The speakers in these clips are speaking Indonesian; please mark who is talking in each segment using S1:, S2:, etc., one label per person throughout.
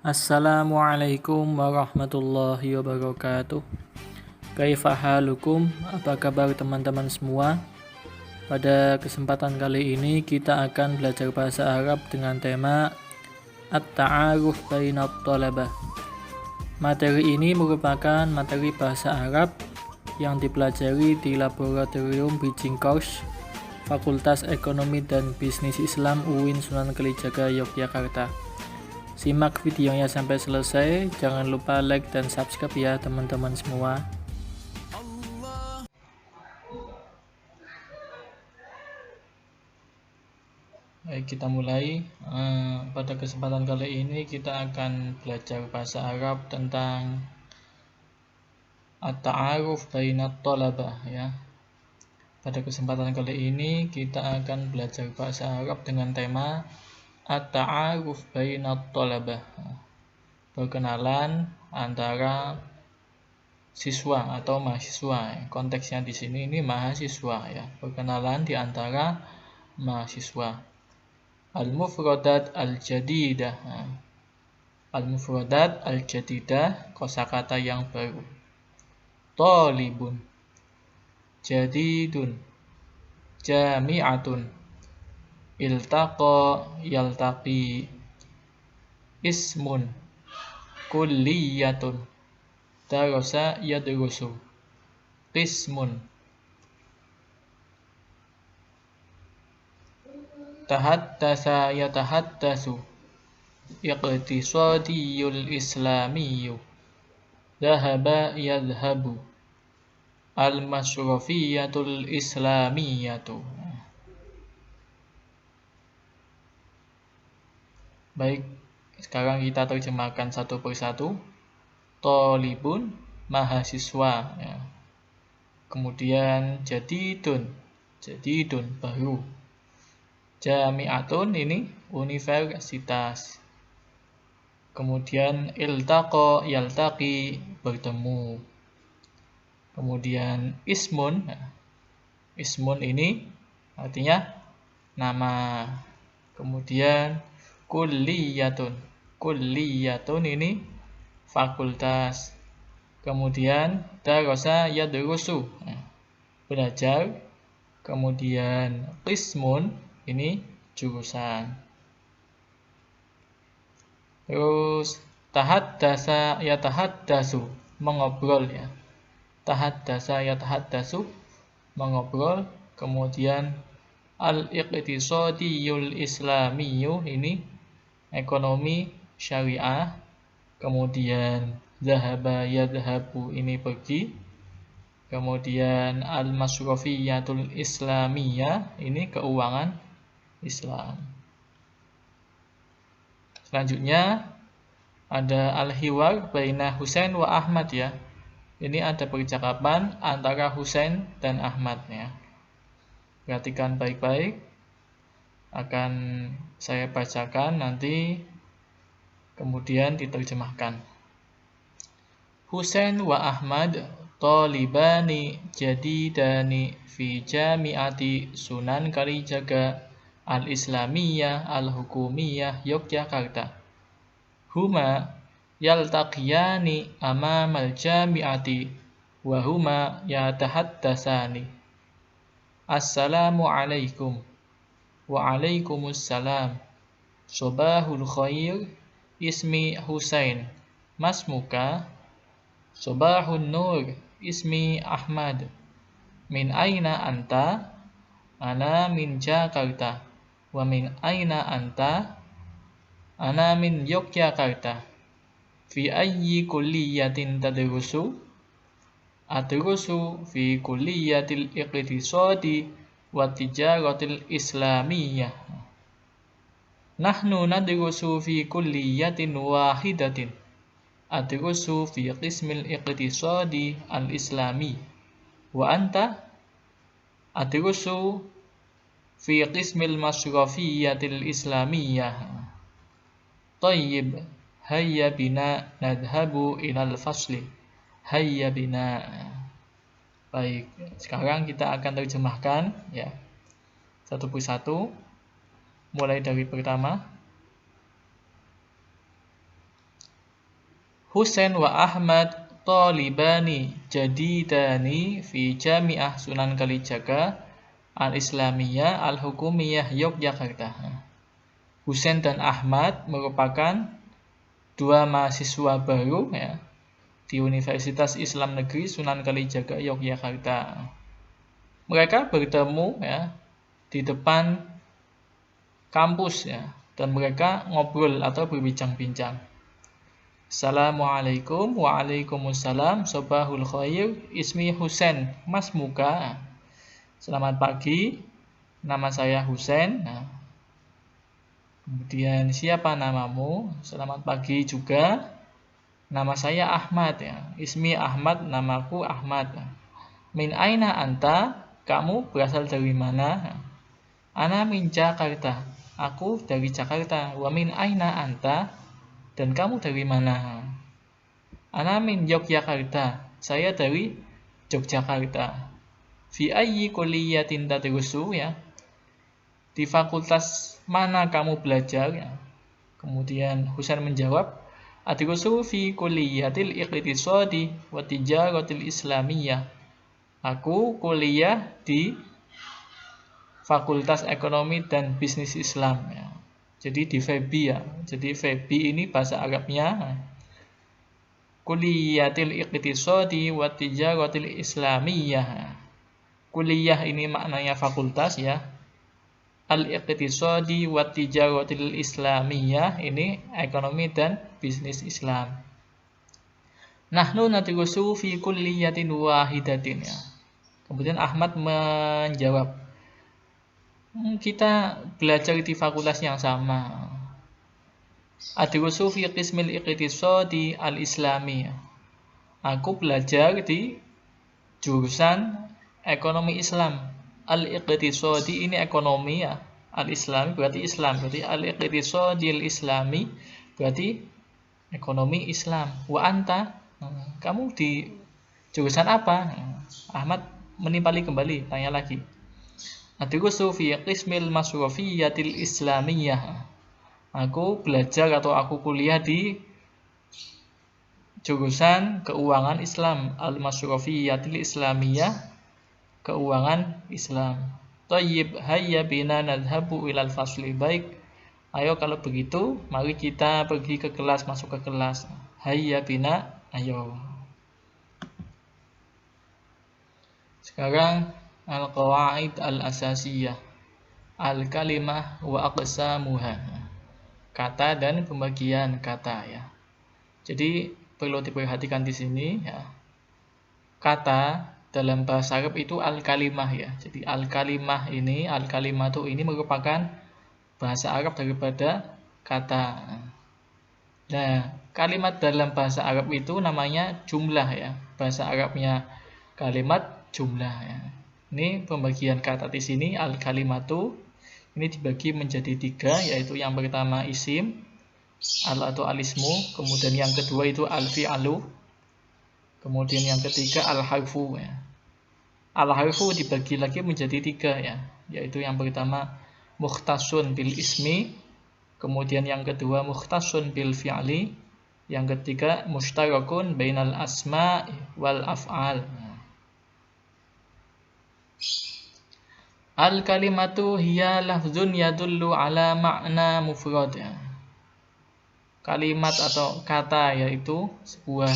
S1: Assalamualaikum warahmatullahi wabarakatuh. Kaifa halukum? Apa kabar teman-teman semua? Pada kesempatan kali ini kita akan belajar bahasa Arab dengan tema At-ta'aruf bainat thalabah. Materi ini merupakan materi bahasa Arab yang dipelajari di Laboratorium Bridging Course Fakultas Ekonomi dan Bisnis Islam UIN Sunan Kalijaga Yogyakarta. Simak videonya sampai selesai, jangan lupa like dan subscribe ya teman-teman semua. Baik, kita mulai. Pada kesempatan kali ini kita akan belajar bahasa Arab tentang At-ta'aruf bainat thalabah ya. Pada kesempatan kali ini kita akan belajar bahasa Arab dengan tema At-ta'aruf bainat thalabah. Perkenalan antara siswa atau mahasiswa. Konteksnya di sini ini mahasiswa ya. Perkenalan di antara mahasiswa. Al-mufradat al-jadidah. Al-mufradat al-jadidah, kosakata yang baru. Talibun, jadidun, jami'atun, iltaqa, yaltaqi, ismun, kulliyatun, darasa, yadrusu, qismun, tahaddasa, yatahaddasu, iqtisadiyul islamiyyu, dhahaba, yadhabu, al-masrafiyatul islamiyatu. Baik, sekarang kita terjemahkan satu persatu. Thalibun, mahasiswa ya. Kemudian jadidun, baru. Jami'atun, ini universitas. Kemudian iltaqa, yaltaqi, bertemu. Kemudian ismun, ismun ini artinya nama. Kemudian kulliyatun, ini fakultas. Kemudian darasa, yadrusu, belajar. Kemudian qismun, ini jurusan. Terus tahaddasa, yatahaddasu, mengobrol ya. Tahaddasa, yatahaddasu, mengobrol. Kemudian al-iqtisadiyul islamiyyu, ini ekonomi syariah. Kemudian dhahaba, yadhabu, ini pergi. Kemudian al-masrafiyatul islamiyah, ini keuangan Islam. Selanjutnya ada al-hiwar baina Husain wa Ahmad ya. Ini ada percakapan antara Husain dan Ahmad ya. Perhatikan baik-baik. Akan saya bacakan nanti, kemudian diterjemahkan. Husain wa Ahmad talibani jadidani fi jami'ati Sunan Kalijaga al-Islamiyah al-Hukumiyah Yogyakarta. Huma yaltaqiyani amamal jami'ati wa huma yatahaddasani. Assalamu alaikum. Wa alaikumussalam. Sobahul khair. Ismi Husain. Masmuka. Sobahun nur. Ismi Ahmad. Min aina anta? Ana min Jakarta. Wa min aina anta? Ana min Yogyakarta. Fi ayyi kulliyatin tadrusu? Adrusu fi kulliyatil iqtisadi wa tijaratil islamiyah. Nahnu nadrusu fi kulliyatin wahidatin. Adrusu fi qismil iqtisadi al-islami. Wa anta? Adrusu fi qismil masrafiyatil islamiyah. Tayyib, hayya bina nadhabu ilal fasli. Hayya bina. Baik, sekarang kita akan terjemahkan ya, satu persatu. Mulai dari pertama. Husain wa Ahmad talibani jadidani fi Jami'ah Sunan Kalijaga Al-Islamiyah Al-Hukumiyah Yogyakarta. Husain dan Ahmad merupakan dua mahasiswa baru ya, di Universitas Islam Negeri Sunan Kalijaga Yogyakarta. Mereka bertemu ya di depan kampus ya, dan mereka ngobrol atau berbincang-bincang. Assalamualaikum. Waalaikumsalam. Sobahul khair. Ismi Husain. Mas muka. Selamat pagi. Nama saya Husain. Nah, kemudian siapa namamu? Selamat pagi juga. Nama saya Ahmad ya. Ismi Ahmad. Namaku Ahmad. Min aina anta? Kamu berasal dari mana? Ana min Jakarta. Aku dari Jakarta. Wa min aina anta? Dan kamu dari mana? Ana min Yogyakarta. Saya dari Yogyakarta. Fi ayyi kulliyatin tadrusu ya. Di fakultas mana kamu belajar ya? Kemudian Husain menjawab, adrusu fi kulliyatil iqtisadi wa tijaratil islamiyah. Aku kuliah di Fakultas Ekonomi dan Bisnis Islam ya. Jadi di FEBI ya. Jadi FEBI ini bahasa Arabnya Kuliyatil Iqtisadi wa Tijaratil Islamiyah. Kuliah ini maknanya fakultas ya. Al-Iqtisadi wa Tijaratil Islamiyah ini ekonomi dan bisnis Islam. Nahnu nadrusu fi kulliyatin wahidatin ya. Kemudian Ahmad menjawab, kita belajar di fakultas yang sama. Adrusu fi qismil iqtisadi al-islami. Aku belajar di jurusan ekonomi Islam. Al-iqtisadi ini ekonomi ya. Al-islami berarti Islam. Berarti al-iqtisadi al-islami berarti ekonomi Islam. Wa anta? Kamu di jurusan apa? Ahmad menimpali kembali, tanya lagi. Adrusu fi qismil masrufiyatil islamiyah. Aku belajar atau aku kuliah di jurusan keuangan Islam, al-masrufiyatil islamiyah, keuangan Islam. Thayyib hayya bina nadhabu ilal fasli. Baik, ayo kalau begitu mari kita pergi ke kelas, masuk ke kelas. Hayya bina, ayo. Sekarang al-qawaid al-asasiyah, al-kalimah wa aqsamuha. Kata dan pembagian kata ya. Jadi perlu diperhatikan di sini ya. Kata dalam bahasa Arab itu al-kalimah ya. Jadi al-kalimah ini, al-kalimatu ini merupakan bahasa Arab daripada kata. Nah, kalimat dalam bahasa Arab itu namanya jumlah ya. Bahasa Arabnya kalimat jumlah ya. Ini pembagian kata di sini al-kalimatu ini dibagi menjadi 3, yaitu yang pertama isim atau al-ismu, kemudian yang kedua itu al-fi'alu, kemudian yang ketiga al-harfu ya. Al-harfu dibagi lagi menjadi 3 ya, yaitu yang pertama mukhtasun bil ismi, kemudian yang kedua mukhtasun bil fi'li, yang ketiga mushtarakun bainal asma wal af'al. Al-kalimatu hiya lafzun yadullu ala makna mufrad. Kalimat atau kata yaitu sebuah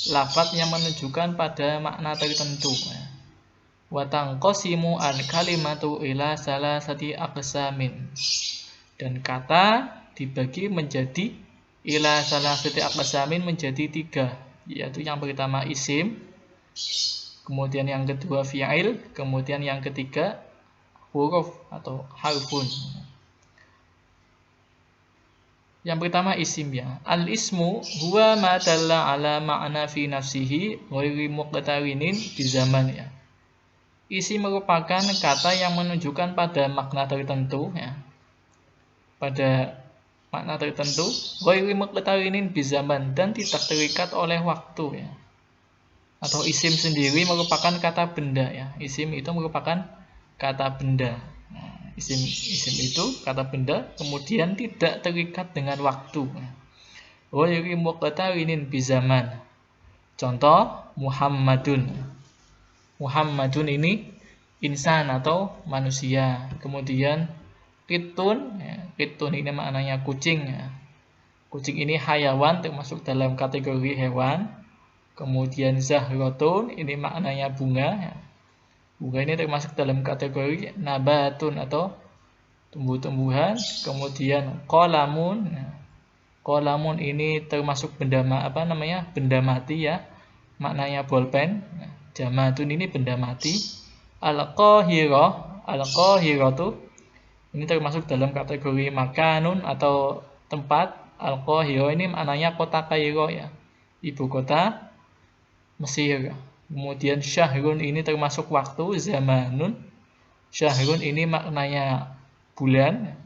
S1: lafaz yang menunjukkan pada makna tertentu. Wa tanqasimu al-kalimatu ila salasati aqsamin. Dan kata dibagi menjadi ila salasati aqsamin menjadi 3, yaitu yang pertama isim, kemudian yang kedua fi'il, kemudian yang ketiga huruf atau harfun. Yang pertama isim ya. Al-ismu huwa ma dalla ala ma'na fi nafsihi ghairi muqtarinin bi zaman ya. Isim merupakan kata yang menunjukkan pada makna tertentu ya. Pada makna tertentu ghairi muqtarinin bi zaman dan tidak terikat oleh waktu ya. Atau isim sendiri merupakan kata benda ya. Isim itu merupakan kata benda. Nah, isim itu kata benda, kemudian tidak terikat dengan waktu. ghairi muqtarinin bizaman. Contoh Muhammadun. Muhammadun ini insan atau manusia. Kemudian qitun, qitun ini maknanya kucing. Kucing ini hayawan, termasuk dalam kategori hewan. Kemudian zahratun ini maknanya bunga. Bunga ini termasuk dalam kategori nabatun atau tumbuh-tumbuhan. Kemudian qalamun. Qalamun ini termasuk benda benda mati ya. Maknanya bolpen. Jamadun ini benda mati. Al-qahirah, al-qahiratu ini termasuk dalam kategori makanun atau tempat. Al-qahirah ini maknanya kota Kairo ya. Ibu kota Mesir. Kemudian syahrun ini termasuk waktu, zamanun. Syahrun ini maknanya bulan.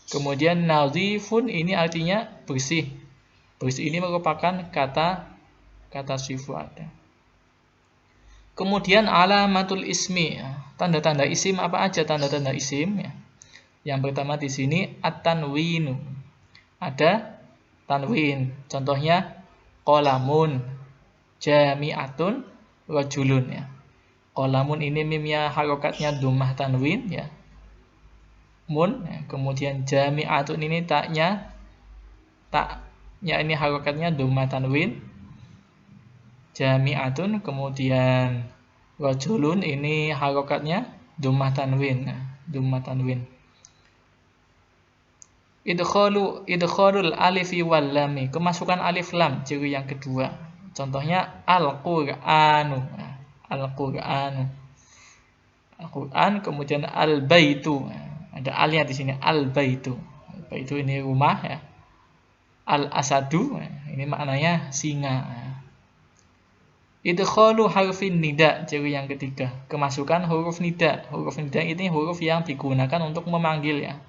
S1: Kemudian nadhifun ini artinya bersih. Bersih ini merupakan kata sifat. Kemudian alamatul ismi, tanda-tanda isim apa aja tanda-tanda isim ya. Yang pertama di sini at-tanwinu. Ada tanwin. Contohnya qalamun, jami'atun, rajulun ya. Qalamun ini mimnya harokatnya dhammah tanwin ya. Mun ya. Kemudian jami'atun ini taknya ini harokatnya dhammah tanwin. Jami'atun, kemudian rajulun ini harokatnya dhammah tanwin. Dhammah tanwin. Idkhalul alifi wal lami, kemasukan alif lam, ciri yang kedua. Contohnya al-Qur'anu. Al-Qur'anu. Al-Qur'an, kemudian al-baitu. Ada alnya di sini, al-baitu. Al-baitu ini rumah ya. Al-asadu ini maknanya singa. Idkhalu harfin nida, ciri yang ketiga. Kemasukan huruf nida. Huruf nida ini huruf yang digunakan untuk memanggil ya.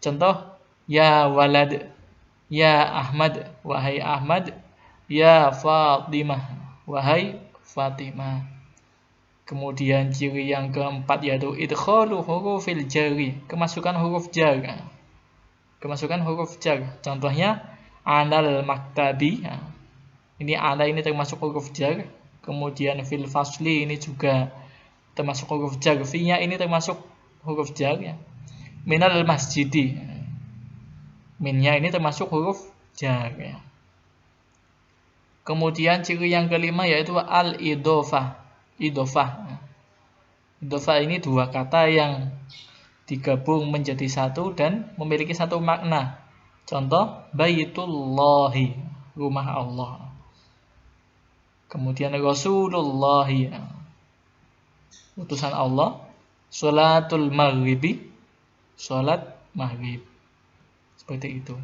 S1: Contoh ya walad, ya Ahmad, wahai Ahmad, ya Fatimah, wahai Fatimah. Kemudian ciri yang keempat yaitu idkhalu hurufil jari, kemasukan huruf jar. Kemasukan huruf jar. Contohnya anal maktabi. Ini ala ini termasuk huruf jar. Kemudian fil fasli ini juga termasuk huruf jar. Fi-nya ini termasuk huruf jar ya. Minal masjidi. Minnya ini termasuk huruf jar ya. Kemudian ciri yang kelima yaitu al-idhofah. Idhofah. Idhofah ini dua kata yang digabung menjadi satu dan memiliki satu makna. Contoh baitullahi, rumah Allah. Kemudian Rasulullahi, utusan Allah. Sholatul maghribi, sholat maghrib. Seperti itu.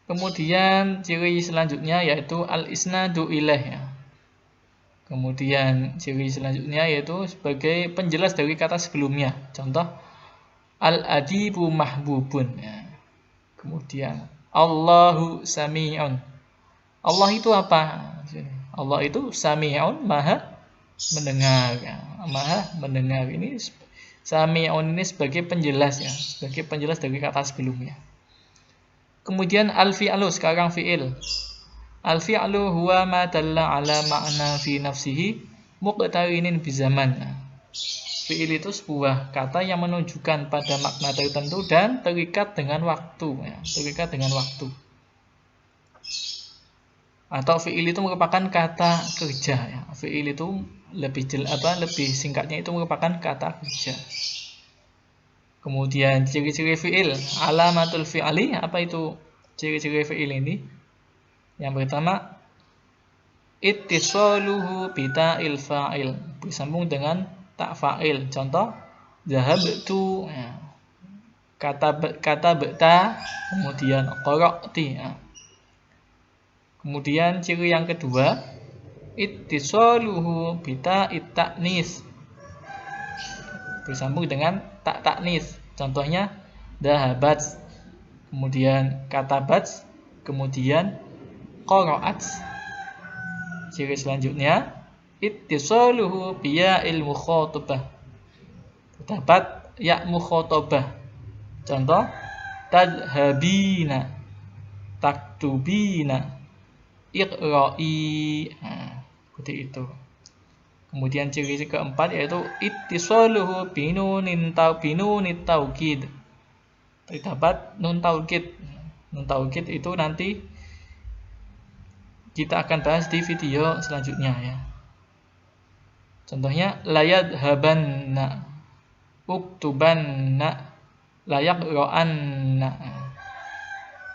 S1: Kemudian ciri selanjutnya yaitu al-isnadu ilaih. Kemudian ciri selanjutnya yaitu sebagai penjelas dari kata sebelumnya. Contoh al-adibu mahbubun. Kemudian Allahu sami'un. Allah itu apa? Allah itu sami'un, maha mendengar. Maha mendengar ini sami'un ini sebagai penjelas ya, sebagai penjelas dari kata sebelumnya. Kemudian al-fi'lu, sekarang fi'il. Al-fi'lu huwa ma dalla ala ma'na fi nafsihi muqtarinin bizaman. Fi'il itu sebuah kata yang menunjukkan pada makna tertentu dan terikat dengan waktu ya, terikat dengan waktu. Atau fi'il itu merupakan kata kerja ya. Fi'il itu lebih singkatnya itu merupakan kata kerja. Kemudian ciri-ciri fi'il, alamatul fi'ali, apa itu ciri-ciri fi'il ini? Yang pertama, ittisaluhu bita'il fa'il, bersambung dengan tak fa'il. Contoh, zahabtu, ya. kata beta, kemudian qara'ti. Ya. Kemudian ciri yang kedua, ittisaluhu bita'it ta'nis, bersambung dengan tak taknis. Contohnya dahabat, kemudian katabat, kemudian qara'at. Ciri selanjutnya ittisaluhu biya'il mukhatabah, terdapat ya mukhatabah. Contoh tadhabina, taktubina, iqra'i. Seperti itu. Kemudian ciri keempat yaitu ittisaluhu binunit taukid. Terdapat nun taukid. Nun taukid itu nanti kita akan bahas di video selanjutnya ya. Contohnya layadhabanna, uktubanna, layaqra'anna.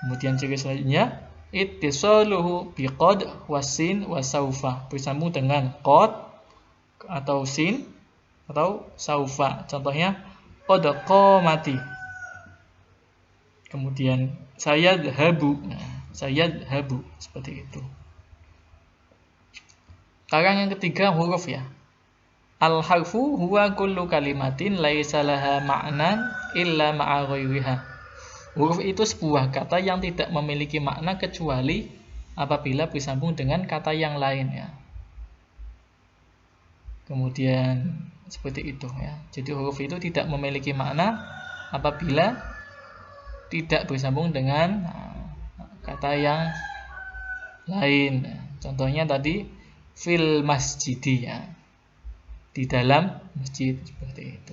S1: Kemudian ciri selanjutnya ittisaluhu biqad wasin wasaufa, bersambung dengan qad atau sin atau saufa. Contohnya qad qamati. Kemudian sayadhabu, sayadhabu, seperti itu. Sekarang yang ketiga huruf ya. Al-harfu huwa kullu kalimatin laisa laha ma'nan illa ma'a ghairiha. Huruf itu sebuah kata yang tidak memiliki makna kecuali apabila bersambung dengan kata yang lain ya. Kemudian seperti itu ya. Jadi huruf itu tidak memiliki makna apabila tidak bersambung dengan kata yang lain. Contohnya tadi fil masjidi ya. Di dalam masjid, seperti itu.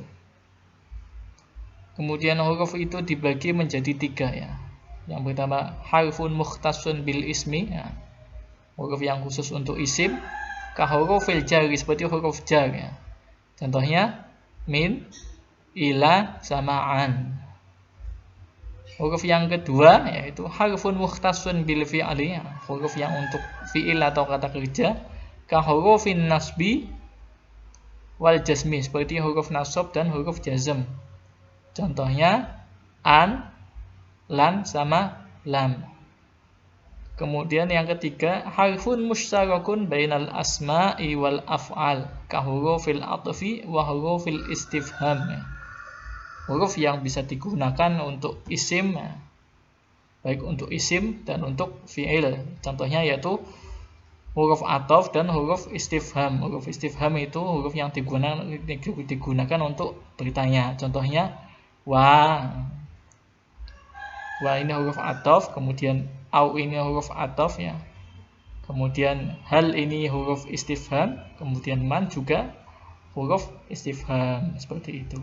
S1: Kemudian huruf itu dibagi menjadi 3 ya. Yang pertama harfun mukhtasun bil ismi ya. Huruf yang khusus untuk isim. Ka hurufil jari, seperti huruf jar ya. Contohnya min, ila, sama an. Huruf yang kedua yaitu harfun mukhtasun bil fi'li ya. Huruf yang untuk fi'il atau kata kerja. Ka hurufin nasbi wal jazmi, seperti huruf nasab dan huruf jazm. Contohnya an, lan, sama lam. Kemudian yang ketiga harfun musyarakun bainal asma'i wal af'al ka hurufil atfi wa hurufil istifham. Huruf yang bisa digunakan untuk isim, baik untuk isim dan untuk fi'il. Contohnya yaitu huruf ataf dan huruf istifham. Huruf istifham itu huruf yang digunakan untuk bertanya. Contohnya wa. Wa ini huruf ataf, kemudian au ini huruf ataf ya. Kemudian hal ini huruf istifham, kemudian man juga huruf istifham, seperti itu.